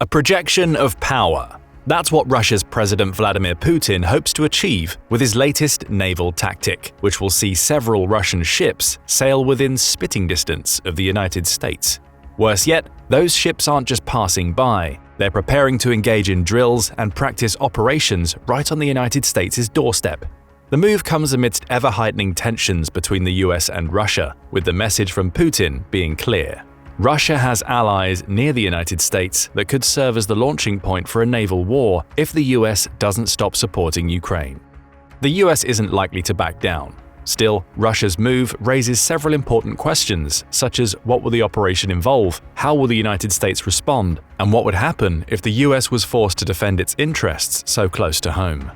A projection of power. That's what Russia's President Vladimir Putin hopes to achieve with his latest naval tactic, which will see several Russian ships sail within spitting distance of the United States. Worse yet, those ships aren't just passing by, they're preparing to engage in drills and practice operations right on the United States' doorstep. The move comes amidst ever-heightening tensions between the US and Russia, with the message from Putin being clear. Russia has allies near the United States that could serve as the launching point for a naval war if the US doesn't stop supporting Ukraine. The US isn't likely to back down. Still, Russia's move raises several important questions, such as what will the operation involve, how will the United States respond, and what would happen if the US was forced to defend its interests so close to home.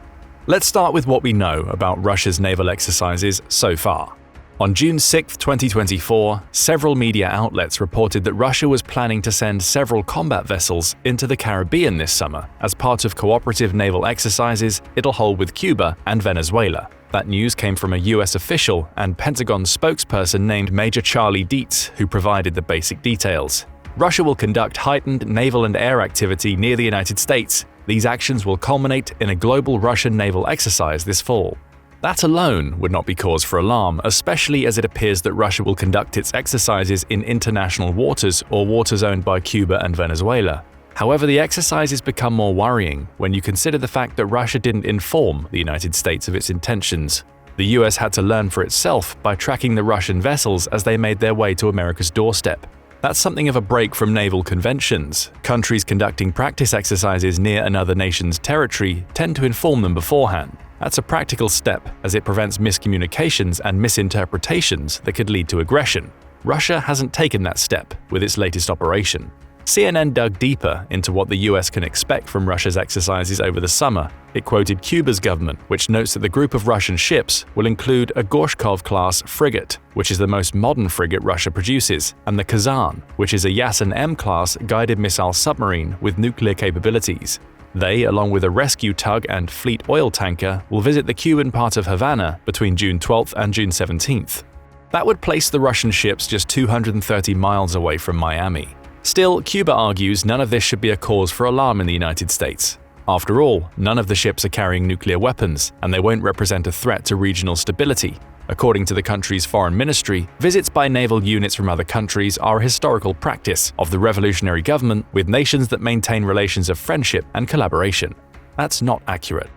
Let's start with what we know about Russia's naval exercises so far. On June 6, 2024, several media outlets reported that Russia was planning to send several combat vessels into the Caribbean this summer as part of cooperative naval exercises it'll hold with Cuba and Venezuela. That news came from a US official and Pentagon spokesperson named Major Charlie Dietz, who provided the basic details. Russia will conduct heightened naval and air activity near the United States. These actions will culminate in a global Russian naval exercise this fall. That alone would not be cause for alarm, especially as it appears that Russia will conduct its exercises in international waters or waters owned by Cuba and Venezuela. However, the exercises become more worrying when you consider the fact that Russia didn't inform the United States of its intentions. The US had to learn for itself by tracking the Russian vessels as they made their way to America's doorstep. That's something of a break from naval conventions. Countries conducting practice exercises near another nation's territory tend to inform them beforehand. That's a practical step as it prevents miscommunications and misinterpretations that could lead to aggression. Russia hasn't taken that step with its latest operation. CNN dug deeper into what the US can expect from Russia's exercises over the summer. It quoted Cuba's government, which notes that the group of Russian ships will include a Gorshkov-class frigate, which is the most modern frigate Russia produces, and the Kazan, which is a Yasen M-class guided missile submarine with nuclear capabilities. They, along with a rescue tug and fleet oil tanker, will visit the Cuban part of Havana between June 12th and June 17th. That would place the Russian ships just 230 miles away from Miami. Still, Cuba argues none of this should be a cause for alarm in the United States. After all, none of the ships are carrying nuclear weapons, and they won't represent a threat to regional stability. According to the country's foreign ministry, visits by naval units from other countries are a historical practice of the revolutionary government with nations that maintain relations of friendship and collaboration. That's not accurate.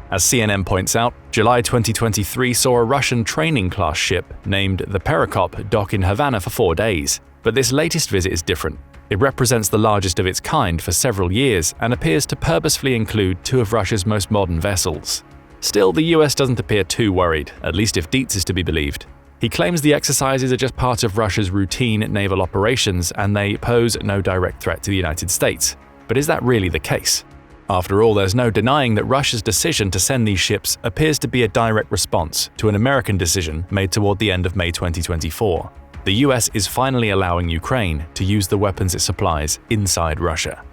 As CNN points out, July 2023 saw a Russian training-class ship named the Perekop dock in Havana for 4 days. But this latest visit is different. It represents the largest of its kind for several years and appears to purposefully include 2 of Russia's most modern vessels. Still, the US doesn't appear too worried, at least if Dietz is to be believed. He claims the exercises are just part of Russia's routine naval operations and they pose no direct threat to the United States. But is that really the case? After all, there's no denying that Russia's decision to send these ships appears to be a direct response to an American decision made toward the end of May 2024. The US is finally allowing Ukraine to use the weapons it supplies inside Russia.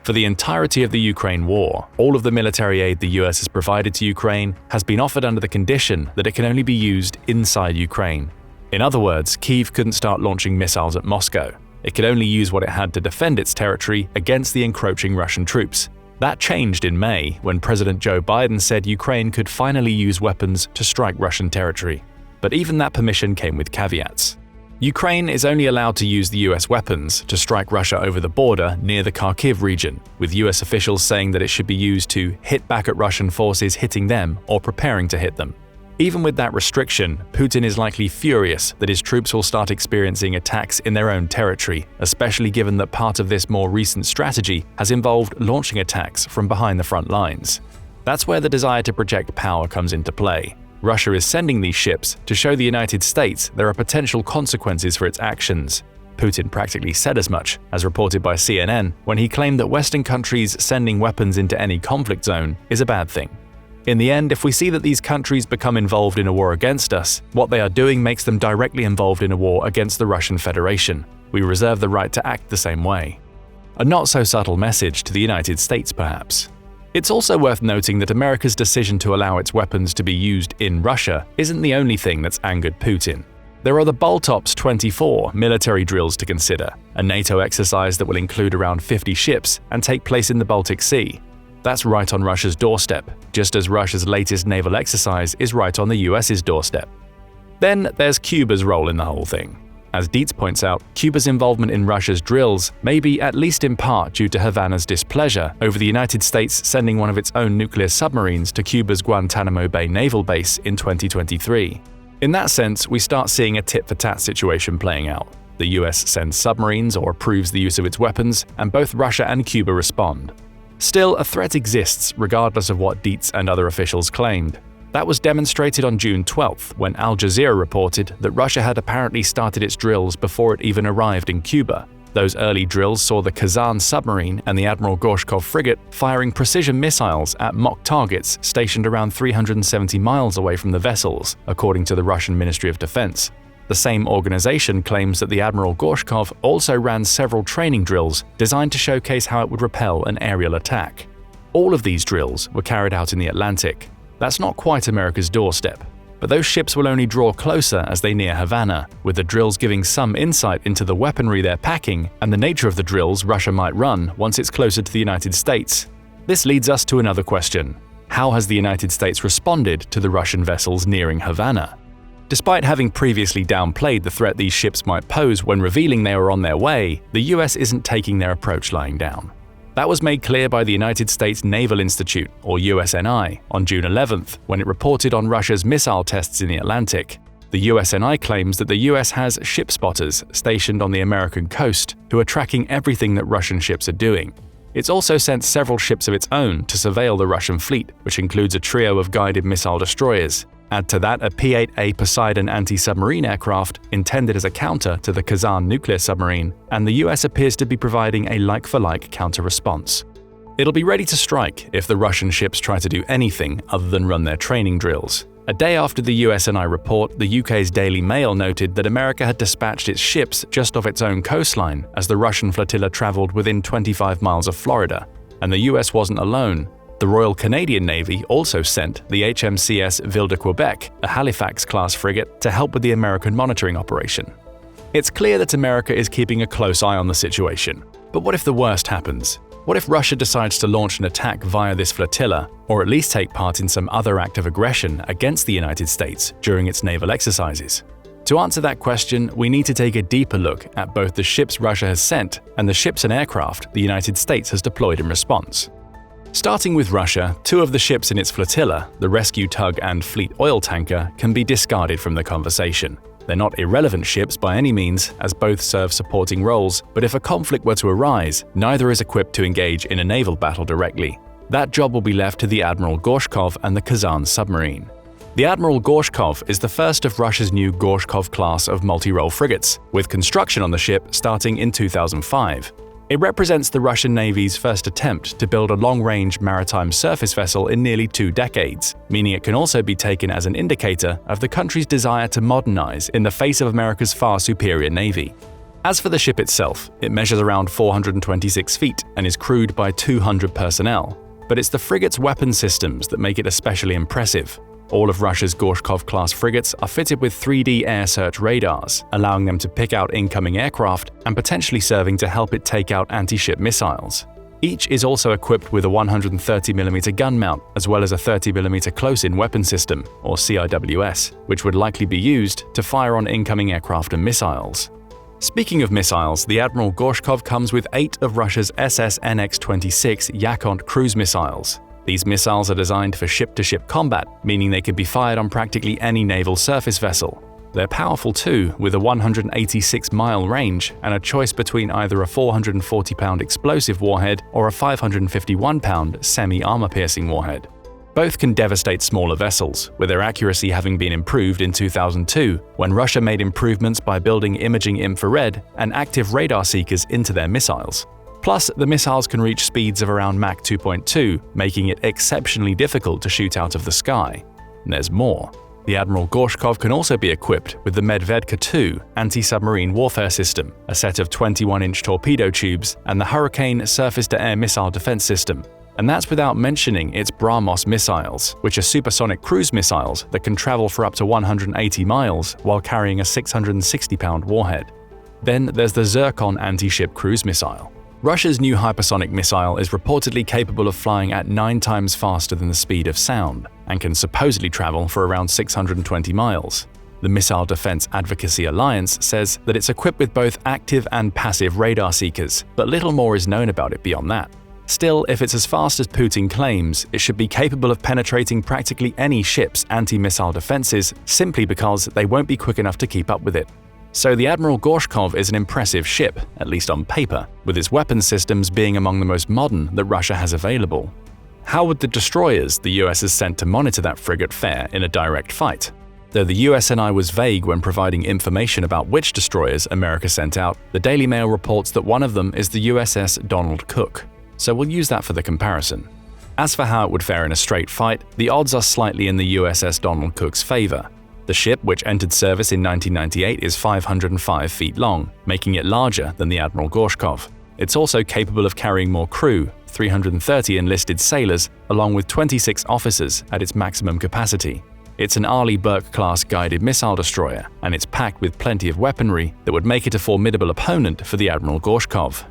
For the entirety of the Ukraine war, all of the military aid the US has provided to Ukraine has been offered under the condition that it can only be used inside Ukraine. In other words, Kyiv couldn't start launching missiles at Moscow. It could only use what it had to defend its territory against the encroaching Russian troops. That changed in May when President Joe Biden said Ukraine could finally use weapons to strike Russian territory. But even that permission came with caveats. Ukraine is only allowed to use the US weapons to strike Russia over the border near the Kharkiv region, with US officials saying that it should be used to hit back at Russian forces hitting them or preparing to hit them. Even with that restriction, Putin is likely furious that his troops will start experiencing attacks in their own territory, especially given that part of this more recent strategy has involved launching attacks from behind the front lines. That's where the desire to project power comes into play. Russia is sending these ships to show the United States there are potential consequences for its actions. Putin practically said as much, as reported by CNN, when he claimed that Western countries sending weapons into any conflict zone is a bad thing. In the end, if we see that these countries become involved in a war against us, what they are doing makes them directly involved in a war against the Russian Federation. We reserve the right to act the same way. A not-so-subtle message to the United States, perhaps. It's also worth noting that America's decision to allow its weapons to be used in Russia isn't the only thing that's angered Putin. There are the BOLTOPS 24 military drills to consider, a NATO exercise that will include around 50 ships and take place in the Baltic Sea. That's right on Russia's doorstep, just as Russia's latest naval exercise is right on the US's doorstep. Then there's Cuba's role in the whole thing. As Dietz points out, Cuba's involvement in Russia's drills may be at least in part due to Havana's displeasure over the United States sending one of its own nuclear submarines to Cuba's Guantanamo Bay naval base in 2023. In that sense, we start seeing a tit-for-tat situation playing out. The US sends submarines or approves the use of its weapons, and both Russia and Cuba respond. Still, a threat exists regardless of what Dietz and other officials claimed. That was demonstrated on June 12th when Al Jazeera reported that Russia had apparently started its drills before it even arrived in Cuba. Those early drills saw the Kazan submarine and the Admiral Gorshkov frigate firing precision missiles at mock targets stationed around 370 miles away from the vessels, according to the Russian Ministry of Defense. The same organization claims that the Admiral Gorshkov also ran several training drills designed to showcase how it would repel an aerial attack. All of these drills were carried out in the Atlantic. That's not quite America's doorstep. But those ships will only draw closer as they near Havana, with the drills giving some insight into the weaponry they're packing and the nature of the drills Russia might run once it's closer to the United States. This leads us to another question. How has the United States responded to the Russian vessels nearing Havana? Despite having previously downplayed the threat these ships might pose when revealing they were on their way, the US isn't taking their approach lying down. That was made clear by the United States Naval Institute, or USNI, on June 11th when it reported on Russia's missile tests in the Atlantic. The USNI claims that the US has ship spotters stationed on the American coast who are tracking everything that Russian ships are doing. It's also sent several ships of its own to surveil the Russian fleet, which includes a trio of guided missile destroyers. Add to that a P-8A Poseidon anti-submarine aircraft intended as a counter to the Kazan nuclear submarine, and the US appears to be providing a like-for-like counter-response. It'll be ready to strike if the Russian ships try to do anything other than run their training drills. A day after the USNI report, the UK's Daily Mail noted that America had dispatched its ships just off its own coastline as the Russian flotilla traveled within 25 miles of Florida. And the US wasn't alone. The Royal Canadian Navy also sent the HMCS Ville de Quebec, a Halifax-class frigate, to help with the American monitoring operation. It's clear that America is keeping a close eye on the situation. But what if the worst happens? What if Russia decides to launch an attack via this flotilla, or at least take part in some other act of aggression against the United States during its naval exercises? To answer that question, we need to take a deeper look at both the ships Russia has sent and the ships and aircraft the United States has deployed in response. Starting with Russia, two of the ships in its flotilla, the rescue tug and fleet oil tanker, can be discarded from the conversation. They're not irrelevant ships by any means, as both serve supporting roles, but if a conflict were to arise, neither is equipped to engage in a naval battle directly. That job will be left to the Admiral Gorshkov and the Kazan submarine. The Admiral Gorshkov is the first of Russia's new Gorshkov class of multi-role frigates, with construction on the ship starting in 2005. It represents the Russian Navy's first attempt to build a long-range maritime surface vessel in nearly 2 decades, meaning it can also be taken as an indicator of the country's desire to modernize in the face of America's far superior navy. As for the ship itself, it measures around 426 feet and is crewed by 200 personnel. But it's the frigate's weapon systems that make it especially impressive. All of Russia's Gorshkov-class frigates are fitted with 3D air search radars, allowing them to pick out incoming aircraft and potentially serving to help it take out anti-ship missiles. Each is also equipped with a 130mm gun mount, as well as a 30mm close-in weapon system, or CIWS, which would likely be used to fire on incoming aircraft and missiles. Speaking of missiles, the Admiral Gorshkov comes with 8 of Russia's SS-NX-26 Yakont cruise missiles. These missiles are designed for ship-to-ship combat, meaning they can be fired on practically any naval surface vessel. They're powerful too, with a 186-mile range and a choice between either a 440-pound explosive warhead or a 551-pound semi-armor-piercing warhead. Both can devastate smaller vessels, with their accuracy having been improved in 2002, when Russia made improvements by building imaging infrared and active radar seekers into their missiles. Plus, the missiles can reach speeds of around Mach 2.2, making it exceptionally difficult to shoot out of the sky. And there's more. The Admiral Gorshkov can also be equipped with the Medvedka II anti-submarine warfare system, a set of 21-inch torpedo tubes, and the Hurricane surface-to-air missile defense system. And that's without mentioning its BrahMos missiles, which are supersonic cruise missiles that can travel for up to 180 miles while carrying a 660-pound warhead. Then there's the Zircon anti-ship cruise missile. Russia's new hypersonic missile is reportedly capable of flying at 9 times faster than the speed of sound and can supposedly travel for around 620 miles. The Missile Defense Advocacy Alliance says that it's equipped with both active and passive radar seekers, but little more is known about it beyond that. Still, if it's as fast as Putin claims, it should be capable of penetrating practically any ship's anti-missile defenses simply because they won't be quick enough to keep up with it. So the Admiral Gorshkov is an impressive ship, at least on paper, with its weapons systems being among the most modern that Russia has available. How would the destroyers the US has sent to monitor that frigate fare in a direct fight? Though the USNI was vague when providing information about which destroyers America sent out, the Daily Mail reports that one of them is the USS Donald Cook. So we'll use that for the comparison. As for how it would fare in a straight fight, the odds are slightly in the USS Donald Cook's favor. The ship, which entered service in 1998, is 505 feet long, making it larger than the Admiral Gorshkov. It's also capable of carrying more crew, 330 enlisted sailors, along with 26 officers at its maximum capacity. It's an Arleigh Burke-class guided missile destroyer, and it's packed with plenty of weaponry that would make it a formidable opponent for the Admiral Gorshkov.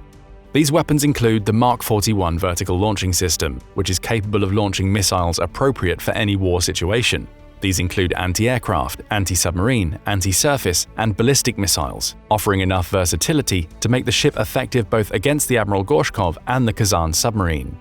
These weapons include the Mark 41 vertical launching system, which is capable of launching missiles appropriate for any war situation. These include anti-aircraft, anti-submarine, anti-surface, and ballistic missiles, offering enough versatility to make the ship effective both against the Admiral Gorshkov and the Kazan submarine.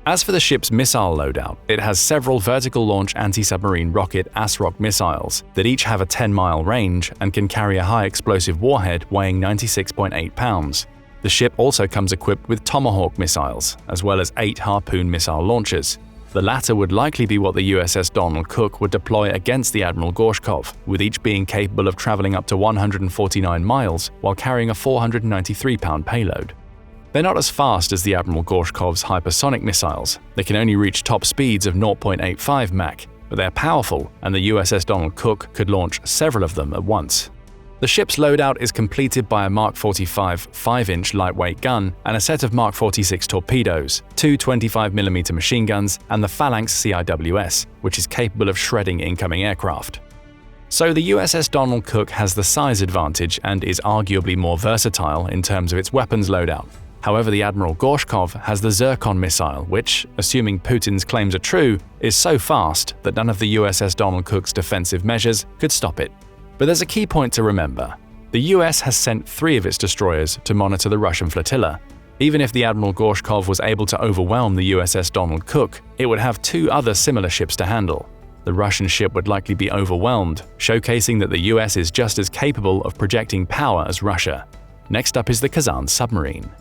As for the ship's missile loadout, it has several vertical launch anti-submarine rocket ASROC missiles that each have a 10-mile range and can carry a high explosive warhead weighing 96.8 pounds. The ship also comes equipped with Tomahawk missiles, as well as 8 Harpoon missile launchers. The latter would likely be what the USS Donald Cook would deploy against the Admiral Gorshkov, with each being capable of traveling up to 149 miles while carrying a 493-pound payload. They're not as fast as the Admiral Gorshkov's hypersonic missiles. They can only reach top speeds of 0.85 Mach, but they're powerful, and the USS Donald Cook could launch several of them at once. The ship's loadout is completed by a Mark 45 5-inch lightweight gun and a set of Mark 46 torpedoes, 2 25mm machine guns, and the Phalanx CIWS, which is capable of shredding incoming aircraft. So the USS Donald Cook has the size advantage and is arguably more versatile in terms of its weapons loadout. However, the Admiral Gorshkov has the Zircon missile, which, assuming Putin's claims are true, is so fast that none of the USS Donald Cook's defensive measures could stop it. But there's a key point to remember. The US has sent 3 of its destroyers to monitor the Russian flotilla. Even if the Admiral Gorshkov was able to overwhelm the USS Donald Cook, it would have 2 other similar ships to handle. The Russian ship would likely be overwhelmed, showcasing that the US is just as capable of projecting power as Russia. Next up is the Kazan submarine.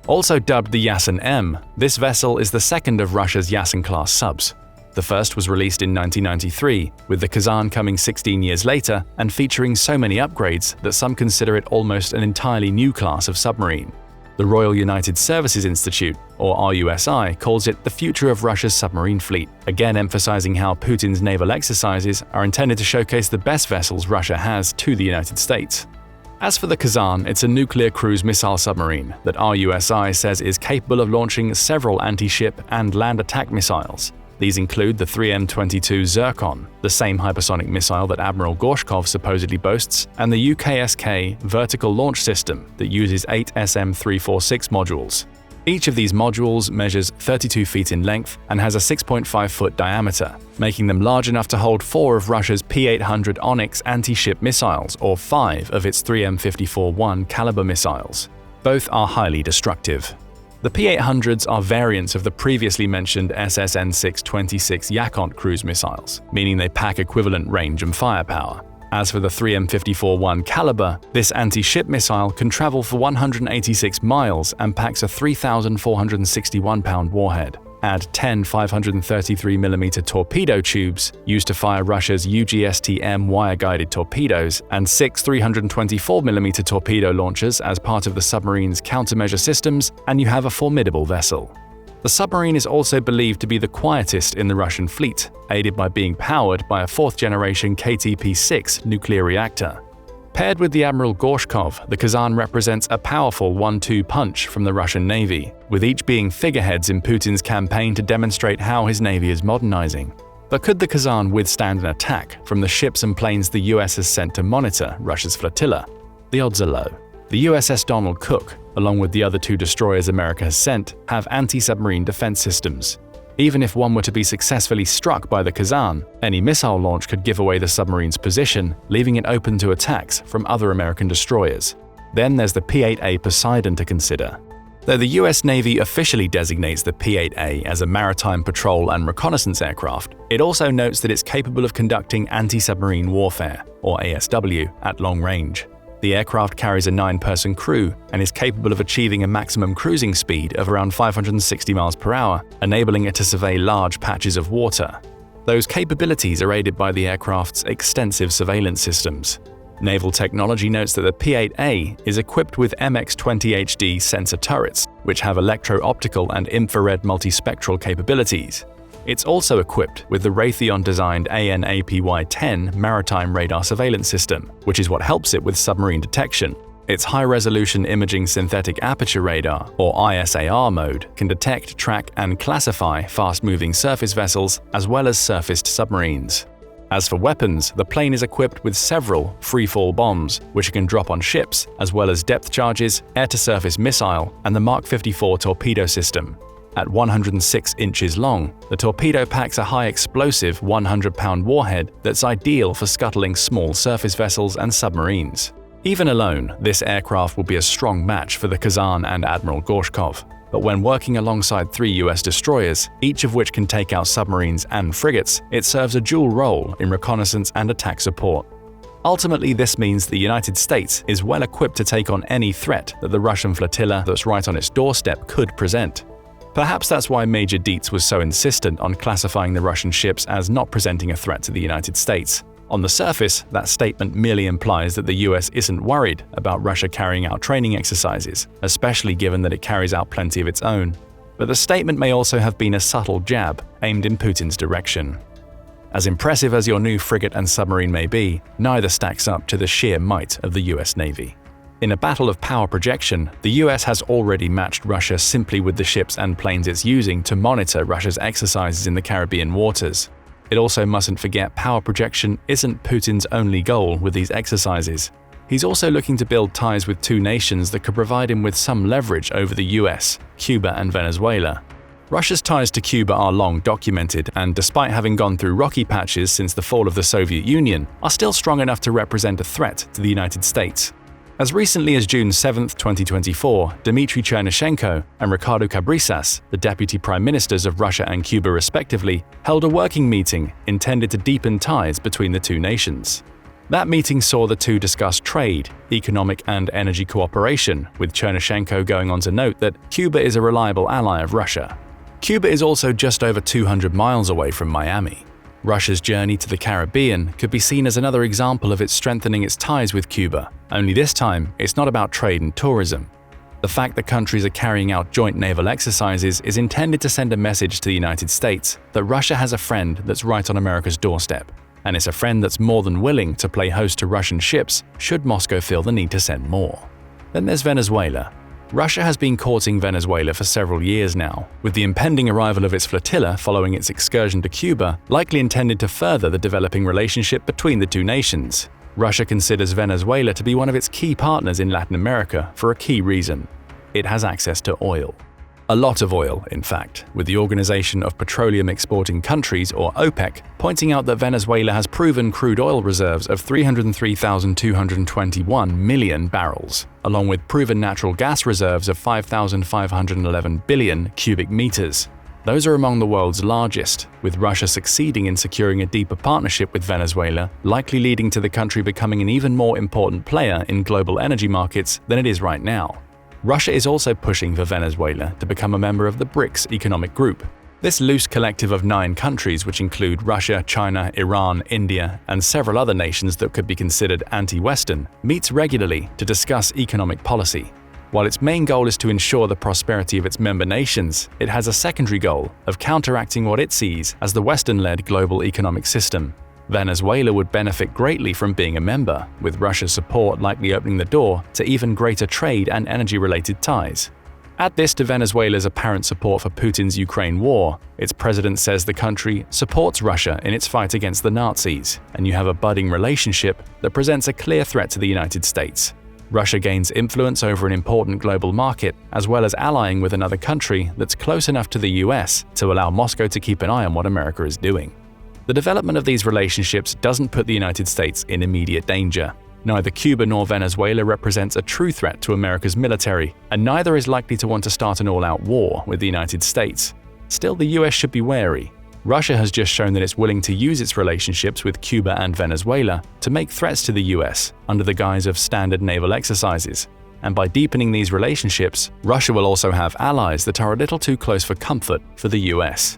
Also dubbed the Yasen-M, this vessel is the second of Russia's Yasen-class subs. The first was released in 1993, with the Kazan coming 16 years later and featuring so many upgrades that some consider it almost an entirely new class of submarine. The Royal United Services Institute, or RUSI, calls it the future of Russia's submarine fleet, again emphasizing how Putin's naval exercises are intended to showcase the best vessels Russia has to the United States. As for the Kazan, it's a nuclear cruise missile submarine that RUSI says is capable of launching several anti-ship and land attack missiles. These include the 3M-22 Zircon, the same hypersonic missile that Admiral Gorshkov supposedly boasts, and the UKSK vertical launch system that uses 8 SM-346 modules. Each of these modules measures 32 feet in length and has a 6.5-foot diameter, making them large enough to hold 4 of Russia's P-800 Onyx anti-ship missiles or 5 of its 3M-54-1 caliber missiles. Both are highly destructive. The P-800s are variants of the previously mentioned SSN-626 Yakont cruise missiles, meaning they pack equivalent range and firepower. As for the 3M-54-1 caliber, this anti-ship missile can travel for 186 miles and packs a 3,461-pound warhead. Add 10 533mm torpedo tubes used to fire Russia's UGST-M wire-guided torpedoes and 6 324mm torpedo launchers as part of the submarine's countermeasure systems, and you have a formidable vessel. The submarine is also believed to be the quietest in the Russian fleet, aided by being powered by a 4th-generation KTP-6 nuclear reactor. Paired with the Admiral Gorshkov, the Kazan represents a powerful 1-2 punch from the Russian Navy, with each being figureheads in Putin's campaign to demonstrate how his navy is modernizing. But could the Kazan withstand an attack from the ships and planes the US has sent to monitor Russia's flotilla? The odds are low. The USS Donald Cook, along with the other 2 destroyers America has sent, have anti-submarine defense systems. Even if one were to be successfully struck by the Kazan, any missile launch could give away the submarine's position, leaving it open to attacks from other American destroyers. Then there's the P-8A Poseidon to consider. Though the US Navy officially designates the P-8A as a maritime patrol and reconnaissance aircraft, it also notes that it's capable of conducting anti-submarine warfare, or ASW, at long range. The aircraft carries a 9-person crew and is capable of achieving a maximum cruising speed of around 560 miles per hour, enabling it to survey large patches of water. Those capabilities are aided by the aircraft's extensive surveillance systems. Naval Technology notes that the P-8A is equipped with MX-20HD sensor turrets, which have electro-optical and infrared multispectral capabilities. It's also equipped with the Raytheon-designed AN/APY-10 maritime radar surveillance system, which is what helps it with submarine detection. Its high-resolution imaging synthetic aperture radar, or ISAR mode, can detect, track, and classify fast-moving surface vessels as well as surfaced submarines. As for weapons, the plane is equipped with several free-fall bombs, which it can drop on ships, as well as depth charges, air-to-surface missile, and the Mark 54 torpedo system. At 106 inches long, the torpedo packs a high-explosive 100-pound warhead that's ideal for scuttling small surface vessels and submarines. Even alone, this aircraft will be a strong match for the Kazan and Admiral Gorshkov. But when working alongside 3 US destroyers, each of which can take out submarines and frigates, it serves a dual role in reconnaissance and attack support. Ultimately, this means the United States is well equipped to take on any threat that the Russian flotilla that's right on its doorstep could present. Perhaps that's why Major Dietz was so insistent on classifying the Russian ships as not presenting a threat to the United States. On the surface, that statement merely implies that the US isn't worried about Russia carrying out training exercises, especially given that it carries out plenty of its own. But the statement may also have been a subtle jab aimed in Putin's direction. As impressive as your new frigate and submarine may be, neither stacks up to the sheer might of the US Navy. In a battle of power projection, the US has already matched Russia simply with the ships and planes it's using to monitor Russia's exercises in the Caribbean waters. It also mustn't forget power projection isn't Putin's only goal with these exercises. He's also looking to build ties with 2 nations that could provide him with some leverage over the US, Cuba and Venezuela. Russia's ties to Cuba are long documented and, despite having gone through rocky patches since the fall of the Soviet Union, are still strong enough to represent a threat to the United States. As recently as June 7, 2024, Dmitry Chernyshenko and Ricardo Cabrisas, the deputy prime ministers of Russia and Cuba respectively, held a working meeting intended to deepen ties between the 2 nations. That meeting saw the 2 discuss trade, economic and energy cooperation, with Chernyshenko going on to note that Cuba is a reliable ally of Russia. Cuba is also just over 200 miles away from Miami. Russia's journey to the Caribbean could be seen as another example of it strengthening its ties with Cuba, only this time it's not about trade and tourism. The fact that countries are carrying out joint naval exercises is intended to send a message to the United States that Russia has a friend that's right on America's doorstep, and it's a friend that's more than willing to play host to Russian ships should Moscow feel the need to send more. Then there's Venezuela. Russia has been courting Venezuela for several years now, with the impending arrival of its flotilla following its excursion to Cuba likely intended to further the developing relationship between the 2 nations. Russia considers Venezuela to be one of its key partners in Latin America for a key reason. It has access to oil. A lot of oil, in fact, with the Organization of Petroleum Exporting Countries, or OPEC, pointing out that Venezuela has proven crude oil reserves of 303,221 million barrels, along with proven natural gas reserves of 5,511 billion cubic meters. Those are among the world's largest, with Russia succeeding in securing a deeper partnership with Venezuela, likely leading to the country becoming an even more important player in global energy markets than it is right now. Russia is also pushing for Venezuela to become a member of the BRICS economic group. This loose collective of 9 countries, which include Russia, China, Iran, India, and several other nations that could be considered anti-Western, meets regularly to discuss economic policy. While its main goal is to ensure the prosperity of its member nations, it has a secondary goal of counteracting what it sees as the Western-led global economic system. Venezuela would benefit greatly from being a member, with Russia's support likely opening the door to even greater trade and energy-related ties. Add this to Venezuela's apparent support for Putin's Ukraine war. Its president says the country supports Russia in its fight against the Nazis, and you have a budding relationship that presents a clear threat to the United States. Russia gains influence over an important global market, as well as allying with another country that's close enough to the US to allow Moscow to keep an eye on what America is doing. The development of these relationships doesn't put the United States in immediate danger. Neither Cuba nor Venezuela represents a true threat to America's military, and neither is likely to want to start an all-out war with the United States. Still, the US should be wary. Russia has just shown that it's willing to use its relationships with Cuba and Venezuela to make threats to the US under the guise of standard naval exercises. And by deepening these relationships, Russia will also have allies that are a little too close for comfort for the US.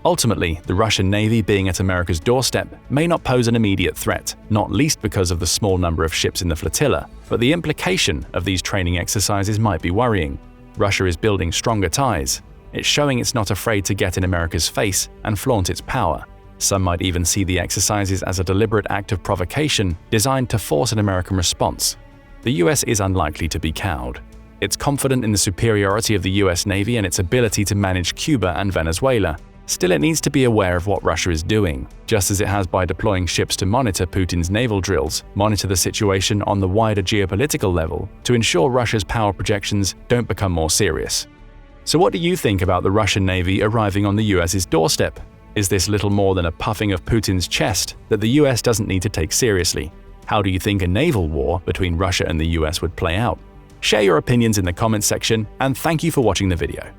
Ultimately, the Russian Navy being at America's doorstep may not pose an immediate threat, not least because of the small number of ships in the flotilla, but the implication of these training exercises might be worrying. Russia is building stronger ties. It's showing it's not afraid to get in America's face and flaunt its power. Some might even see the exercises as a deliberate act of provocation designed to force an American response. The US is unlikely to be cowed. It's confident in the superiority of the US Navy and its ability to manage Cuba and Venezuela. Still, it needs to be aware of what Russia is doing, just as it has by deploying ships to monitor Putin's naval drills, monitor the situation on the wider geopolitical level to ensure Russia's power projections don't become more serious. So what do you think about the Russian Navy arriving on the US's doorstep? Is this little more than a puffing of Putin's chest that the US doesn't need to take seriously? How do you think a naval war between Russia and the US would play out? Share your opinions in the comments section, and thank you for watching the video.